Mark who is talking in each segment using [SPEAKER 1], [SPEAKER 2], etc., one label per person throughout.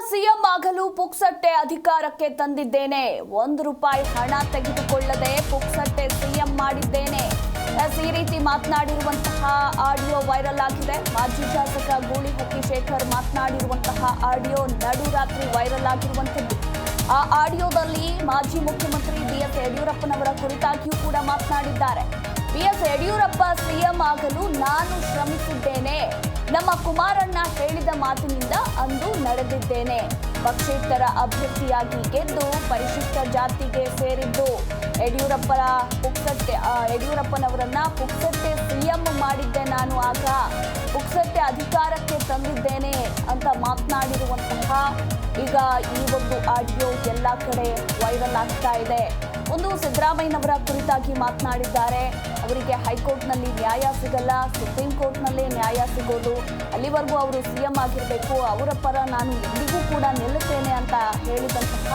[SPEAKER 1] CM ಆಗಲು ಪುಕ್ಸಟ್ಟೆ ಅಧಿಕಾರಕ್ಕೆ ತಂದಿದ್ದೇನೆ, ₹1 ಹಣ ತೆಗೆದುಕೊಳ್ಳದೆ ಪುಕ್ಸಟ್ಟೆ ಸಿಎಂ ಮಾಡಿದ್ದೇನೆ. ಈ ರೀತಿ ಮಾತನಾಡಿರುವಂತಹ ಆಡಿಯೋ ವೈರಲ್ ಆಗಿದೆ. ಮಾಜಿ ಶಾಸಕ ಗೂಳಿಹಟ್ಟಿ ಶೇಖರ್ ಮಾತನಾಡಿರುವಂತಹ ಆಡಿಯೋ ನಡುರಾತ್ರಿ ವೈರಲ್ ಆಗಿರುವಂತದ್ದು. ಆ ಆಡಿಯೋದಲ್ಲಿ ಮಾಜಿ ಮುಖ್ಯಮಂತ್ರಿ ಬಿಎಸ್ ಯಡಿಯೂರಪ್ಪನವರ ಕುರಿತಾಗಿಯೂ ಕೂಡ ಮಾತನಾಡಿದ್ದಾರೆ. ಬಿಎಸ್ ಯಡಿಯೂರಪ್ಪ ಸಿಎಂ ಆಗಲು ನಾನು ಶ್ರಮಿಸಿದ್ದೇನೆ. ನಮ್ಮ ಕುಮಾರಣ್ಣ ಹೇಳಿದ ಮಾತಿನಿಂದ ಅಂದು ನಡೆದಿದ್ದೇನೆ. ಪಕ್ಷೇತರ ಅಭ್ಯರ್ಥಿಯಾಗಿ ಗೆದ್ದು ಪರಿಶಿಷ್ಟ ಜಾತಿಗೆ ಸೇರಿದ್ದು ಯಡಿಯೂರಪ್ಪನವರನ್ನ ಪುಕ್ಸಟ್ಟೆ ಸಿಎಂ ಮಾಡಿದ್ದೆ ನಾನು. ಆಗ ಪುಕ್ಸಟ್ಟೆ ಅಧಿಕಾರಕ್ಕೆ ತಂದಿದ್ದೇನೆ ಅಂತ ಮಾತನಾಡಿರುವಂತಹ ಈಗ ಈ ಒಂದು ಆಡಿಯೋ ಎಲ್ಲ ಕಡೆ ವೈರಲ್ ಆಗ್ತಾ ಇದೆ. ಒಂದು ಸಿದ್ದರಾಮಯ್ಯನವರ ಕುರಿತಾಗಿ ಮಾತನಾಡಿದ್ದಾರೆ. ಅವರಿಗೆ ಹೈಕೋರ್ಟ್ನಲ್ಲಿ ನ್ಯಾಯ ಸಿಗಲ್ಲ, ಸುಪ್ರೀಂ ಕೋರ್ಟ್ನಲ್ಲೇ ನ್ಯಾಯ ಸಿಗೋದು, ಅಲ್ಲಿವರೆಗೂ ಅವರು ಸಿಎಂ ಆಗಿರಬೇಕು, ಅವರ ಪರ ನಾನು ಎಂದಿಗೂ ಕೂಡ ನಿಲ್ಲುತ್ತೇನೆ ಅಂತ ಹೇಳಿದಂತಹ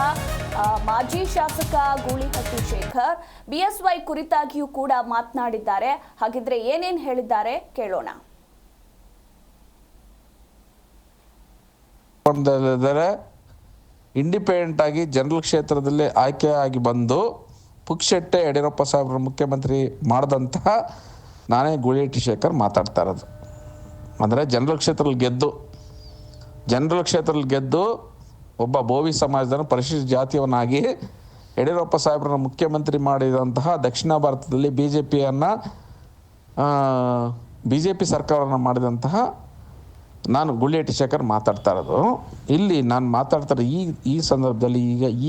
[SPEAKER 1] ಮಾಜಿ ಶಾಸಕ ಗೂಳಿಹಟ್ಟಿ ಶೇಖರ್ ಬಿಎಸ್ವೈ ಕುರಿತಾಗಿಯೂ ಕೂಡ ಮಾತನಾಡಿದ್ದಾರೆ. ಹಾಗಿದ್ರೆ ಏನೇನು ಹೇಳಿದ್ದಾರೆ ಕೇಳೋಣ.
[SPEAKER 2] ಇಂಡಿಪೆಂಡೆಂಟ್ ಆಗಿ ಜನರಲ್ ಕ್ಷೇತ್ರದಲ್ಲಿ ಆಯ್ಕೆ ಆಗಿ ಬಂದು ಪುಕ್ಸಟ್ಟೆ ಯಡಿಯೂರಪ್ಪ ಸಾಹೇಬ್ರ ಮುಖ್ಯಮಂತ್ರಿ ಮಾಡಿದಂತಹ ನಾನೇ ಗೂಳಿಹಟ್ಟಿ ಶೇಖರ್ ಮಾತಾಡ್ತಾ ಇರೋದು. ಅಂದರೆ ಜನರಲ್ ಕ್ಷೇತ್ರದಲ್ಲಿ ಗೆದ್ದು ಒಬ್ಬ ಬೋವಿ ಸಮಾಜದ ಪರಿಶಿಷ್ಟ ಜಾತಿಯವನಾಗಿ ಯಡಿಯೂರಪ್ಪ ಸಾಹೇಬ್ರನ್ನ ಮುಖ್ಯಮಂತ್ರಿ ಮಾಡಿದಂತಹ ದಕ್ಷಿಣ ಭಾರತದಲ್ಲಿ ಬಿ ಜೆ ಪಿ ಸರ್ಕಾರವನ್ನು ಮಾಡಿದಂತಹ ನಾನು ಗೂಳಿಹಟ್ಟಿ ಶೇಖರ್ ಮಾತಾಡ್ತಾ ಇರೋದು. ಇಲ್ಲಿ ನಾನು ಮಾತಾಡ್ತಾರೆ ಈ ಸಂದರ್ಭದಲ್ಲಿ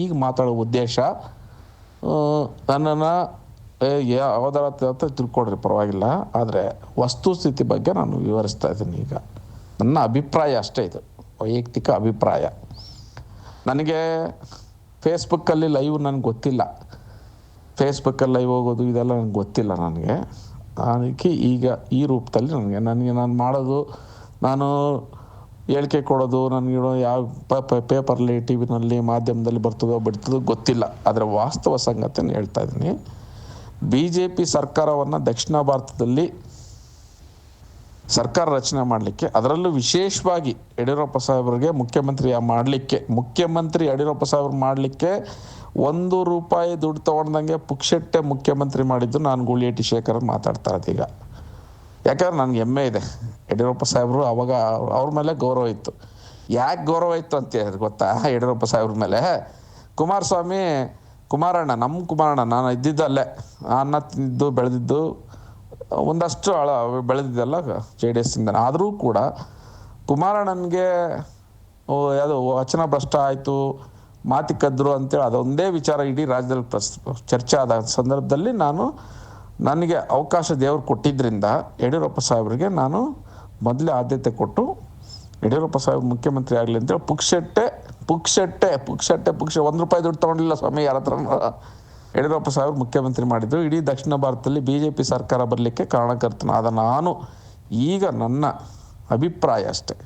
[SPEAKER 2] ಈಗ ಮಾತಾಡೋ ಉದ್ದೇಶ ನನ್ನನ್ನು ಯಾವುದರ ತಿಳ್ಕೊಡ್ರಿ ಪರವಾಗಿಲ್ಲ, ಆದರೆ ವಸ್ತುಸ್ಥಿತಿ ಬಗ್ಗೆ ನಾನು ವಿವರಿಸ್ತಾ ಇದ್ದೀನಿ. ಈಗ ನನ್ನ ಅಭಿಪ್ರಾಯ ಅಷ್ಟೇ, ಇದು ವೈಯಕ್ತಿಕ ಅಭಿಪ್ರಾಯ. ನನಗೆ ಫೇಸ್ಬುಕ್ಕಲ್ಲಿ ಲೈವ್ ನನಗೆ ಗೊತ್ತಿಲ್ಲ, ಫೇಸ್ಬುಕ್ಕಲ್ಲಿ ಲೈವ್ ಹೋಗೋದು ಇದೆಲ್ಲ ನನಗೆ ಗೊತ್ತಿಲ್ಲ. ಅದಕ್ಕೆ ಈಗ ಈ ರೂಪದಲ್ಲಿ ನಾನು ಮಾಡೋದು, ನಾನು ಹೇಳಿಕೆ ಕೊಡೋದು, ನನಗೆ ಯಾವ ಪೇಪರ್ಲಿ ಟಿ ವಿನಲ್ಲಿ ಮಾಧ್ಯಮದಲ್ಲಿ ಬಿಡ್ತದೋ ಗೊತ್ತಿಲ್ಲ. ಆದರೆ ವಾಸ್ತವ ಸಂಗತಿಯನ್ನು ಹೇಳ್ತಾ ಇದ್ದೀನಿ. BJP ಸರ್ಕಾರವನ್ನು ದಕ್ಷಿಣ ಭಾರತದಲ್ಲಿ ಸರ್ಕಾರ ರಚನೆ ಮಾಡಲಿಕ್ಕೆ, ಅದರಲ್ಲೂ ವಿಶೇಷವಾಗಿ ಯಡಿಯೂರಪ್ಪ ಸಾಹೇಬ್ರಿಗೆ ಮುಖ್ಯಮಂತ್ರಿ ಯಡಿಯೂರಪ್ಪ ಸಾಹೇಬ್ರು ಮಾಡಲಿಕ್ಕೆ ₹1 ದುಡ್ಡು ತೊಗೊಂಡಂಗೆ ಪುಕ್ಸಟ್ಟೆ ಮುಖ್ಯಮಂತ್ರಿ ಮಾಡಿದ್ದು ನಾನು ಗೂಳಿಹಟ್ಟಿ ಶೇಖರ್ ಮಾತಾಡ್ತಾ ಇರೋದು ಈಗ. ಯಾಕಂದ್ರೆ ನನಗೆ ಹೆಮ್ಮೆ ಇದೆ. ಯಡಿಯೂರಪ್ಪ ಸಾಹೇಬರು ಅವಾಗ ಅವ್ರ ಮೇಲೆ ಗೌರವ ಇತ್ತು. ಯಾಕೆ ಗೌರವ ಇತ್ತು ಅಂತ ಹೇಳಿದ್ರೆ ಗೊತ್ತಾ? ಯಡಿಯೂರಪ್ಪ ಸಾಹೇಬ್ರ ಮೇಲೆ ಕುಮಾರಣ್ಣ, ನಮ್ಮ ಕುಮಾರಣ್ಣ, ನಾನು ಇದ್ದಿದ್ದಲ್ಲೇ ಅನ್ನ ತಿಂದಿದ್ದು ಬೆಳೆದಿದ್ದು ಒಂದಷ್ಟು ಬೆಳೆದಿದ್ದಲ್ಲ JDS ಇಂದ. ಆದರೂ ಕೂಡ ಕುಮಾರಣ್ಣನಿಗೆ ಯಾವುದೋ ವಚನ ಭ್ರಷ್ಟ ಆಯಿತು, ಮಾತಿ ಕದ್ರು ಅಂತೇಳಿ ಅದೊಂದೇ ವಿಚಾರ ಇಡೀ ರಾಜ್ಯದಲ್ಲಿ ಚರ್ಚೆ ಆದ ಸಂದರ್ಭದಲ್ಲಿ ನನಗೆ ಅವಕಾಶ ದೇವರು ಕೊಟ್ಟಿದ್ದರಿಂದ ಯಡಿಯೂರಪ್ಪ ಸಾಹೇಬ್ರಿಗೆ ನಾನು ಮೊದಲೇ ಆದ್ಯತೆ ಕೊಟ್ಟು ಯಡಿಯೂರಪ್ಪ ಸಾಹೇಬ್ ಮುಖ್ಯಮಂತ್ರಿ ಆಗಲಿ ಅಂತೇಳಿ ಪುಕ್ಸಟ್ಟೆ ₹1 ದುಡ್ಡು ತೊಗೊಂಡಿಲ್ಲ ಸ್ವಾಮಿ ಯಾರ ಹತ್ರ. ಯಡಿಯೂರಪ್ಪ ಸಾಹೇಬ್ರು ಮುಖ್ಯಮಂತ್ರಿ ಮಾಡಿದ್ರು. ಇಡೀ ದಕ್ಷಿಣ ಭಾರತದಲ್ಲಿ BJP ಸರ್ಕಾರ ಬರಲಿಕ್ಕೆ ಕಾರಣಕರ್ತನಾದ ನಾನು. ಈಗ ನನ್ನ ಅಭಿಪ್ರಾಯ ಅಷ್ಟೆ.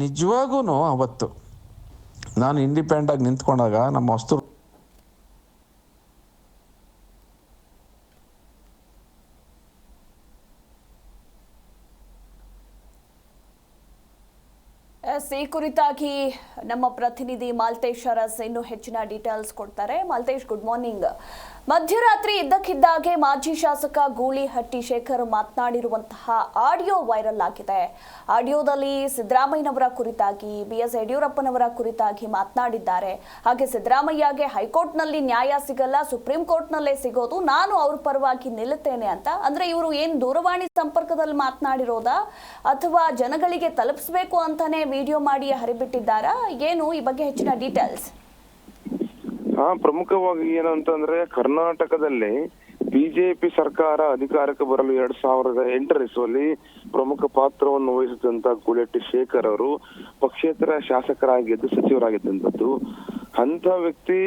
[SPEAKER 2] ನಿಜವಾಗೂ ಅವತ್ತು ನಾನು ಇಂಡಿಪೆಂಡೆಂಟ್ ಆಗಿ ನಿಂತ್ಕೊಂಡಾಗ ನಮ್ಮ ವಸ್ತು
[SPEAKER 1] ಈ ಕುರಿತಾಗಿ ನಮ್ಮ ಪ್ರತಿನಿಧಿ ಮಾಲ್ತೇಶ್ ಅರಸ್ ಇನ್ನೂ ಹೆಚ್ಚಿನ ಡೀಟೇಲ್ಸ್ ಕೊಡ್ತಾರೆ. Maltesh, good morning. ಮಧ್ಯರಾತ್ರಿ ಇದ್ದಕ್ಕಿದ್ದಾಗೆ ಮಾಜಿ ಶಾಸಕ ಗೂಳಿಹಟ್ಟಿ ಶೇಖರ್ ಮಾತನಾಡಿರುವಂತಹ ಆಡಿಯೋ ವೈರಲ್ ಆಗಿದೆ. ಆಡಿಯೋದಲ್ಲಿ ಸಿದ್ದರಾಮಯ್ಯನವರ ಕುರಿತಾಗಿ, BS ಯಡಿಯೂರಪ್ಪನವರ ಕುರಿತಾಗಿ ಮಾತನಾಡಿದ್ದಾರೆ. ಹಾಗೆ ಸಿದ್ದರಾಮಯ್ಯಗೆ ಹೈಕೋರ್ಟ್ನಲ್ಲಿ ನ್ಯಾಯ ಸಿಗಲ್ಲ, ಸುಪ್ರೀಂ ಕೋರ್ಟ್ನಲ್ಲೇ ಸಿಗೋದು, ನಾನು ಅವ್ರ ಪರವಾಗಿ ನಿಲ್ಲುತ್ತೇನೆ ಅಂತ. ಅಂದ್ರೆ ಇವರು ಏನು ದೂರವಾಣಿ ಸಂಪರ್ಕದಲ್ಲಿ ಮಾತನಾಡಿರೋದಾ ಅಥವಾ ಜನಗಳಿಗೆ ತಲುಪಿಸಬೇಕು ಅಂತಾನೆ ವಿಡಿಯೋ ಮಾಡಿ ಹರಿಬಿಟ್ಟಿದ್ದಾರಾ? ಏನು ಈ ಬಗ್ಗೆ ಹೆಚ್ಚಿನ ಡೀಟೇಲ್ಸ್?
[SPEAKER 3] ಪ್ರಮುಖವಾಗಿ ಏನಂತಂದ್ರೆ, ಕರ್ನಾಟಕದಲ್ಲಿ ಬಿಜೆಪಿ ಸರ್ಕಾರ ಅಧಿಕಾರಕ್ಕೆ ಬರಲು 2008 ಇಸ್ವಿಯಲ್ಲಿ ಪ್ರಮುಖ ಪಾತ್ರವನ್ನು ವಹಿಸಿದಂತ ಗೂಳಿಹಟ್ಟಿ ಶೇಖರ್ ಅವರು ಪಕ್ಷೇತರ ಶಾಸಕರಾಗಿದ್ದು ಸಚಿವರಾಗಿದ್ದಂಥದ್ದು. ಅಂತ ವ್ಯಕ್ತಿ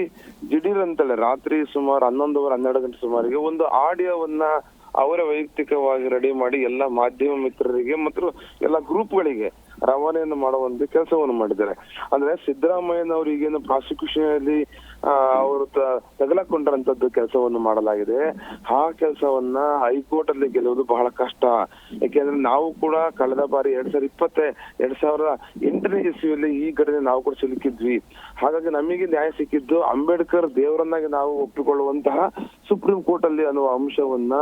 [SPEAKER 3] ದಿಢೀರ್ ಅಂತಲೇ ರಾತ್ರಿ ಸುಮಾರು 11-12 ಗಂಟೆ ಸುಮಾರಿಗೆ ಒಂದು ಆಡಿಯೋವನ್ನ ಅವರ ವೈಯಕ್ತಿಕವಾಗಿ ರೆಡಿ ಮಾಡಿ ಎಲ್ಲ ಮಾಧ್ಯಮ ಮಿತ್ರರಿಗೆ ಮತ್ತು ಎಲ್ಲ ಗ್ರೂಪ್ಗಳಿಗೆ ರವಾನೆಯನ್ನು ಮಾಡುವಂತ ಕೆಲಸವನ್ನು ಮಾಡಿದ್ದಾರೆ. ಅಂದ್ರೆ ಸಿದ್ದರಾಮಯ್ಯನವರು ಈಗೇನು ಪ್ರಾಸಿಕ್ಯೂಷನ್ ಅಲ್ಲಿ ಅವರು ತಗಲಕೊಂಡಂತದ್ದು ಕೆಲಸವನ್ನು ಮಾಡಲಾಗಿದೆ. ಆ ಕೆಲಸವನ್ನ ಹೈಕೋರ್ಟ್ ಅಲ್ಲಿ ಗೆಲ್ಲುವುದು ಬಹಳ ಕಷ್ಟ. ಯಾಕೆಂದ್ರೆ ನಾವು ಕೂಡ ಕಳೆದ ಬಾರಿ 2008ನೇ ಇಸ್ವಿಯಲ್ಲಿ ಈ ಘಟನೆ ನಾವು ಕೂಡ ಸಿಲುಕಿದ್ವಿ. ಹಾಗಾಗಿ ನಮಗೆ ನ್ಯಾಯ ಸಿಕ್ಕಿದ್ದು ಅಂಬೇಡ್ಕರ್ ದೇವರನ್ನಾಗಿ ನಾವು ಒಪ್ಪಿಕೊಳ್ಳುವಂತಹ ಸುಪ್ರೀಂ ಕೋರ್ಟ್ ಅಲ್ಲಿ ಅನ್ನುವ ಅಂಶವನ್ನ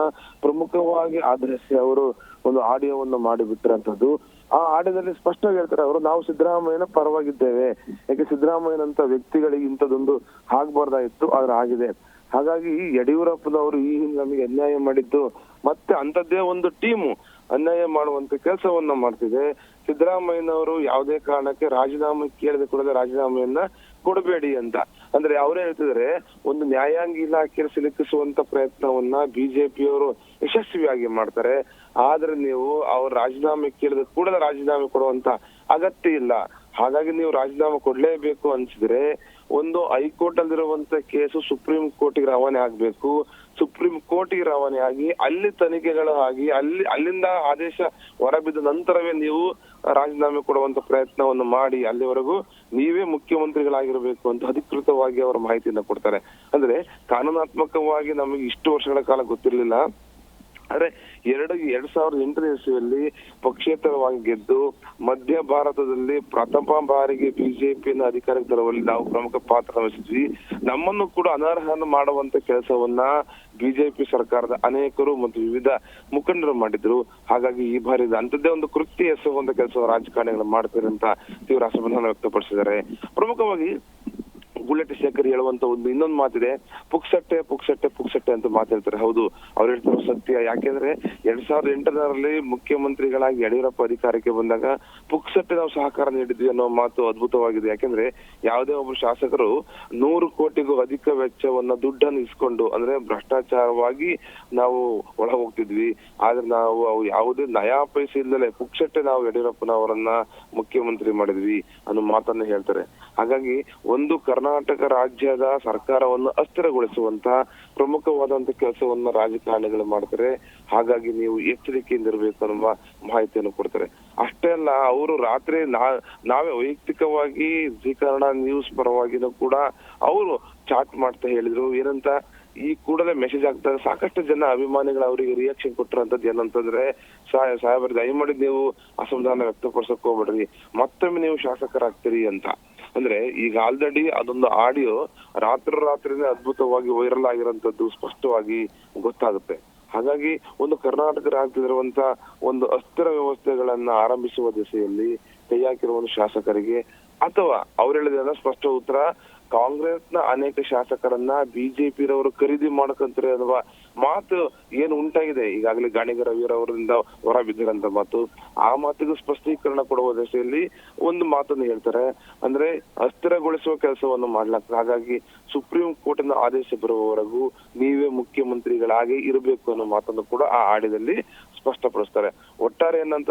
[SPEAKER 3] ಪ್ರಮುಖವಾಗಿ ಆಧರಿಸಿ ಅವರು ಒಂದು ಆಡಿಯೋವನ್ನು ಮಾಡಿಬಿಟ್ಟಿರಂತದ್ದು. ಆ ಆಡಿಯೋದಲ್ಲಿ ಸ್ಪಷ್ಟವಾಗಿ ಹೇಳ್ತಾರೆ ಅವರು, ನಾವು ಸಿದ್ದರಾಮಯ್ಯನ ಪರವಾಗಿದ್ದೇವೆ, ಯಾಕೆ ಸಿದ್ದರಾಮಯ್ಯನಂತ ವ್ಯಕ್ತಿಗಳಿಗೆ ಇಂಥದ್ದೊಂದು ಆಗ್ಬಾರ್ದಾಗಿತ್ತು, ಆದ್ರೆ ಆಗಿದೆ. ಹಾಗಾಗಿ ಯಡಿಯೂರಪ್ಪನವರು ಈ ಹಿಂದೆ ನಮಗೆ ಅನ್ಯಾಯ ಮಾಡಿದ್ದು ಮತ್ತೆ ಅಂತದ್ದೇ ಒಂದು ಟೀಮು ಅನ್ಯಾಯ ಮಾಡುವಂತ ಕೆಲಸವನ್ನ ಮಾಡ್ತಿದೆ. ಸಿದ್ದರಾಮಯ್ಯನವರು ಯಾವುದೇ ಕಾರಣಕ್ಕೆ ರಾಜೀನಾಮೆ ಕೇಳಿದ ಕೂಡಲೇ ರಾಜೀನಾಮೆಯನ್ನ ಕೊಡಬೇಡಿ ಅಂತ. ಅಂದ್ರೆ ಅವರೇ ಹೇಳ್ತಿದ್ರೆ ಒಂದು ನ್ಯಾಯಾಂಗ ಇಲಾಖೆಯಲ್ಲಿ ಸಿಲುಕಿಸುವಂತ ಪ್ರಯತ್ನವನ್ನ ಬಿಜೆಪಿಯವರು ಯಶಸ್ವಿಯಾಗಿ ಮಾಡ್ತಾರೆ. ಆದ್ರೆ ನೀವು ಅವ್ರ ರಾಜೀನಾಮೆ ಕೇಳಿದ ಕೂಡಲೇ ರಾಜೀನಾಮೆ ಕೊಡುವಂತ ಅಗತ್ಯ ಇಲ್ಲ. ಹಾಗಾಗಿ ನೀವು ರಾಜೀನಾಮೆ ಕೊಡ್ಲೇಬೇಕು ಅನ್ಸಿದ್ರೆ ಒಂದು ಹೈಕೋರ್ಟ್ ಅಲ್ಲಿರುವಂತ ಕೇಸು ಸುಪ್ರೀಂ ಕೋರ್ಟ್ಗೆ ರವಾನೆ ಆಗ್ಬೇಕು. ಸುಪ್ರೀಂ ಕೋರ್ಟ್ಗೆ ರವಾನೆ ಆಗಿ ಅಲ್ಲಿ ತನಿಖೆಗಳು ಆಗಿ ಅಲ್ಲಿಂದ ಆದೇಶ ಹೊರಬಿದ್ದ ನಂತರವೇ ನೀವು ರಾಜೀನಾಮೆ ಕೊಡುವಂತ ಪ್ರಯತ್ನವನ್ನು ಮಾಡಿ ಅಲ್ಲಿವರೆಗೂ ನೀವೇ ಮುಖ್ಯಮಂತ್ರಿಗಳಾಗಿರ್ಬೇಕು ಅಂತ ಅಧಿಕೃತವಾಗಿ ಅವರ ಮಾಹಿತಿಯನ್ನ ಕೊಡ್ತಾರೆ. ಅಂದ್ರೆ ಕಾನೂನಾತ್ಮಕವಾಗಿ ನಮಗೆ ಇಷ್ಟು ವರ್ಷಗಳ ಕಾಲ ಗೊತ್ತಿರ್ಲಿಲ್ಲ. ಆದ್ರೆ 2008ನೇ ಇಸ್ವಿಯಲ್ಲಿ ಪಕ್ಷೇತರವಾಗಿ ಗೆದ್ದು ಮಧ್ಯ ಭಾರತದಲ್ಲಿ ಪ್ರಥಮ ಬಾರಿಗೆ ಬಿಜೆಪಿಯನ್ನು ಅಧಿಕಾರಕ್ಕೆ ತರುವಲ್ಲಿ ನಾವು ಪ್ರಮುಖ ಪಾತ್ರ ವಹಿಸಿದ್ವಿ. ನಮ್ಮನ್ನು ಕೂಡ ಅನರ್ಹನ ಮಾಡುವಂತ ಕೆಲಸವನ್ನ ಬಿಜೆಪಿ ಸರ್ಕಾರದ ಅನೇಕರು ಮತ್ತು ವಿವಿಧ ಮುಖಂಡರು ಮಾಡಿದ್ರು. ಹಾಗಾಗಿ ಈ ಬಾರಿ ಅಂತದ್ದೇ ಒಂದು ಕೃತ್ಯ ಎಸಗುವಂತ ಕೆಲಸ ರಾಜಕಾರಣಿಗಳು ಮಾಡ್ತಾರೆ ಅಂತ ತೀವ್ರ ಅಸಮಾಧಾನ ವ್ಯಕ್ತಪಡಿಸಿದ್ದಾರೆ. ಪ್ರಮುಖವಾಗಿ ಗುಳೆಟ್ಟಿ ಶೇಖರ್ ಹೇಳುವಂತ ಇನ್ನೊಂದು ಮಾತಿದೆ, ಪುಕ್ಸಟ್ಟೆ ಪುಕ್ಸಟ್ಟೆ ಪುಕ್ಸಟ್ಟೆ ಅಂತ ಮಾತಾಡ್ತಾರೆ. ಹೌದು, ಅವ್ರು ಹೇಳ್ತಿರೋ ಸತ್ಯ. ಯಾಕೆಂದ್ರೆ 2008ರಲ್ಲಿ ಮುಖ್ಯಮಂತ್ರಿಗಳಾಗಿ ಯಡಿಯೂರಪ್ಪ ಅಧಿಕಾರಕ್ಕೆ ಬಂದಾಗ ಪುಕ್ಸಟ್ಟೆ ನಾವು ಸಹಕಾರ ನೀಡಿದ್ವಿ ಅನ್ನೋ ಮಾತು ಅದ್ಭುತವಾಗಿದೆ. ಯಾಕೆಂದ್ರೆ ಯಾವುದೇ ಒಬ್ಬರು ಶಾಸಕರು 100 ಕೋಟಿಗೂ ಅಧಿಕ ವೆಚ್ಚವನ್ನ ದುಡ್ಡನ್ನು ಇಸ್ಕೊಂಡು ಅಂದ್ರೆ ಭ್ರಷ್ಟಾಚಾರವಾಗಿ ನಾವು ಒಳ ಹೋಗ್ತಿದ್ವಿ. ಆದ್ರೆ ನಾವು ಅವು ಯಾವುದೇ ನಯಾ ಪೈಸೆ ಇಲ್ಲದೆ ಪುಕ್ಸಟ್ಟೆ ನಾವು ಯಡಿಯೂರಪ್ಪನವರನ್ನ ಮುಖ್ಯಮಂತ್ರಿ ಮಾಡಿದ್ವಿ ಅನ್ನೋ ಮಾತನ್ನ ಹೇಳ್ತಾರೆ. ಹಾಗಾಗಿ ಒಂದು ಕರ್ನಾಟಕ ರಾಜ್ಯದ ಸರ್ಕಾರವನ್ನು ಅಸ್ಥಿರಗೊಳಿಸುವಂತ ಪ್ರಮುಖವಾದಂತ ಕೆಲಸವನ್ನ ರಾಜಕಾರಣಿಗಳು ಮಾಡ್ತಾರೆ. ಹಾಗಾಗಿ ನೀವು ಎಚ್ಚರಿಕೆಯಿಂದ ಇರಬೇಕು ಅನ್ನುವ ಮಾಹಿತಿಯನ್ನು ಕೊಡ್ತಾರೆ. ಅಷ್ಟೇ ಅಲ್ಲ, ಅವರು ರಾತ್ರಿ ನಾವೇ ವೈಯಕ್ತಿಕವಾಗಿ ಜಿ ಕನ್ನಡ ನ್ಯೂಸ್ ಪರವಾಗಿನೂ ಕೂಡ ಅವರು ಚಾಟ್ ಮಾಡ್ತಾ ಹೇಳಿದ್ರು. ಏನಂತ, ಈ ಕೂಡಲೇ ಮೆಸೇಜ್ ಆಗ್ತದೆ. ಸಾಕಷ್ಟು ಜನ ಅಭಿಮಾನಿಗಳು ಅವರಿಗೆ ರಿಯಾಕ್ಷನ್ ಕೊಟ್ಟಿರೋಂಥದ್ದು ಏನಂತಂದ್ರೆ, ಸಾಹೇಬರು ದಯಮಾಡಿ ನೀವು ಅಸಮಾಧಾನ ವ್ಯಕ್ತಪಡಿಸಕ್ ಹೋಗ್ಬೇಡ್ರಿ, ಮತ್ತೊಮ್ಮೆ ನೀವು ಶಾಸಕರಾಗ್ತೀರಿ ಅಂತ. ಅಂದ್ರೆ ಈಗ ಆಲ್ರೆಡಿ ಅದೊಂದು ಆಡಿಯೋ ರಾತ್ರಿನೇ ಅದ್ಭುತವಾಗಿ ವೈರಲ್ ಆಗಿರೋಂಥದ್ದು ಸ್ಪಷ್ಟವಾಗಿ ಗೊತ್ತಾಗುತ್ತೆ. ಹಾಗಾಗಿ ಒಂದು ಕರ್ನಾಟಕ ರಾಜ್ಯದಲ್ಲಿರುವಂತ ಒಂದು ಅಸ್ಥಿರ ವ್ಯವಸ್ಥೆಗಳನ್ನ ಆರಂಭಿಸುವ ದಿಸೆಯಲ್ಲಿ ಕೈ ಹಾಕಿರುವ ಒಂದು ಶಾಸಕರಿಗೆ, ಅಥವಾ ಅವ್ರು ಹೇಳಿದ ಸ್ಪಷ್ಟ ಉತ್ತರ, ಕಾಂಗ್ರೆಸ್ನ ಅನೇಕ ಶಾಸಕರನ್ನ ಬಿಜೆಪಿರವರು ಖರೀದಿ ಮಾಡ್ಕೊಂತಾರೆ ಅನ್ನುವ ಮಾತು ಏನು ಉಂಟಾಗಿದೆ ಈಗಾಗಲೇ ಗಾಣಿಗ ರವಿಯವರಿಂದ ಹೊರ ಬಿದ್ದಿರಂತ ಮಾತು. ಆ ಮಾತಿಗೂ ಸ್ಪಷ್ಟೀಕರಣ ಕೊಡುವ ದಿಸೆಯಲ್ಲಿ ಒಂದು ಮಾತನ್ನು ಹೇಳ್ತಾರೆ. ಅಂದ್ರೆ ಅಸ್ಥಿರಗೊಳಿಸುವ ಕೆಲಸವನ್ನು ಮಾಡ್ಲಾಗ್ತದೆ. ಹಾಗಾಗಿ ಸುಪ್ರೀಂ ಕೋರ್ಟಿನ ಆದೇಶ ಬರುವವರೆಗೂ ನೀವೇ ಮುಖ್ಯಮಂತ್ರಿಗಳಾಗಿ ಇರಬೇಕು ಅನ್ನೋ ಮಾತನ್ನು ಕೂಡ ಆ ಆಡಿಯೋದಲ್ಲಿ ಸ್ಪಷ್ಟಪಡಿಸ್ತಾರೆ. ಒಟ್ಟಾರೆ ಏನಂತ,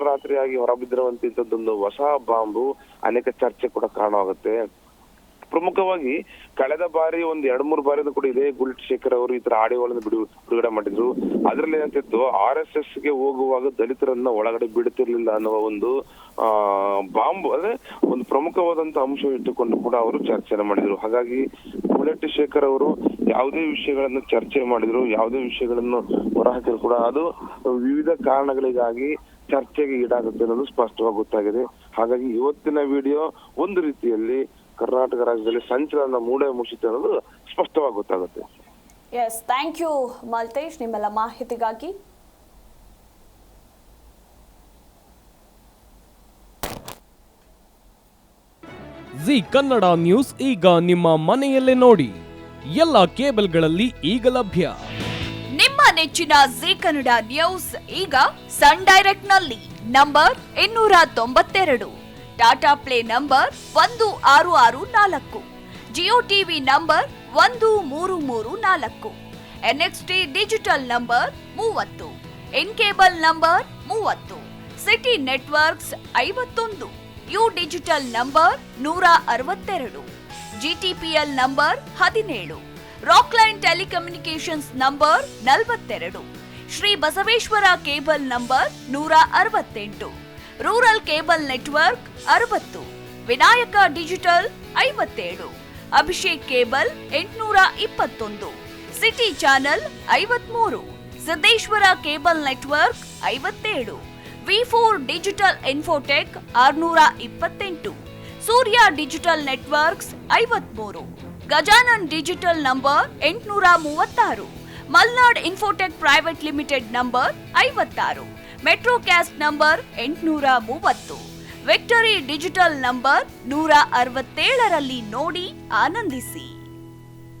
[SPEAKER 3] ರಾತ್ರಿಯಾಗಿ ಹೊರಬಿದ್ದಿರುವಂತದ್ದೊಂದು ಹೊಸ ಬಾಂಬು ಅನೇಕ ಚರ್ಚೆ ಕೂಡ ಕಾರಣವಾಗುತ್ತೆ. ಪ್ರಮುಖವಾಗಿ ಕಳೆದ ಬಾರಿ ಒಂದ್ 2-3 ಬಾರಿ ಕೂಡ ಇದೇ ಗುಳೆಟ್ಟಿ ಶೇಖರ್ ಅವರು ಈ ತರ ಆಡಿಯೋಗಳನ್ನು ಬಿಡುಗಡೆ ಮಾಡಿದ್ರು. ಅದ್ರಲ್ಲಿ ಏನಂತಿತ್ತು, RSS ಗೆ ಹೋಗುವಾಗ ದಲಿತರನ್ನ ಒಳಗಡೆ ಬಿಡುತ್ತಿರ್ಲಿಲ್ಲ ಅನ್ನುವ ಒಂದು ಬಾಂಬ್, ಅಂದ್ರೆ ಒಂದು ಪ್ರಮುಖವಾದಂತ ಅಂಶ ಇಟ್ಟುಕೊಂಡು ಕೂಡ ಅವರು ಚರ್ಚೆನ ಮಾಡಿದ್ರು. ಹಾಗಾಗಿ ಗುಳೆಟ್ಟಿ ಶೇಖರ್ ಅವರು ಯಾವುದೇ ವಿಷಯಗಳನ್ನು ಚರ್ಚೆ ಮಾಡಿದ್ರು, ಯಾವುದೇ ವಿಷಯಗಳನ್ನು ಹೊರಹಾಕಿದ್ರು ಕೂಡ ಅದು ವಿವಿಧ ಕಾರಣಗಳಿಗಾಗಿ ಚರ್ಚೆಗೆ ಈಡಾಗುತ್ತೆ ಅನ್ನೋದು ಸ್ಪಷ್ಟವಾಗಿ ಗೊತ್ತಾಗಿದೆ. ಹಾಗಾಗಿ ಇವತ್ತಿನ ವಿಡಿಯೋ ಒಂದು ರೀತಿಯಲ್ಲಿ ಕರ್ನಾಟಕ ರಾಜ್ಯದಲ್ಲಿ ಸಂಚಲನ ಮೂಡೆ ಮುಗಿಸಿತು ಅನ್ನೋದು ಸ್ಪಷ್ಟವಾಗಿ ಗೊತ್ತಾಗುತ್ತೆ.
[SPEAKER 1] ಎಸ್, ಥ್ಯಾಂಕ್ ಯು ಮಾಲ್ತೇಶ್ ನಿಮ್ಮೆಲ್ಲ ಮಾಹಿತಿಗಾಗಿ.
[SPEAKER 4] ಜಿ ಕನ್ನಡ ನ್ಯೂಸ್ ಈಗ ನಿಮ್ಮ ಮನೆಯಲ್ಲೇ ನೋಡಿ. ಎಲ್ಲ ಕೇಬಲ್ಗಳಲ್ಲಿ ಈಗ ಲಭ್ಯ.
[SPEAKER 5] ನಿಮ್ಮ ನೆಚ್ಚಿನ ಜಿ ಕನ್ನಡ ನ್ಯೂಸ್ ಈಗ ಸನ್ ಡೈರೆಕ್ಟ್ ನಲ್ಲಿ number 292, Tata play number 1664, Jio TV number 1334, NXT digital number 30, in cable number 30, city networks 51, U digital number 162, GTPL number 17, Rockline telecommunications number 42, Shri Basaveshwara cable number 168, rural cable network 60, Vinayaka digital 57, Abhishek cable 821, city channel 53, Siddeshwara cable network 57, V4 digital Infotech 628, Surya digital networks 53, Gajanan digital number 836, Malnad infotech private limited number 56, Metrocast number 830, victory digital number 167ರಲ್ಲಿ ನೋಡಿ ಆನಂದಿಸಿ.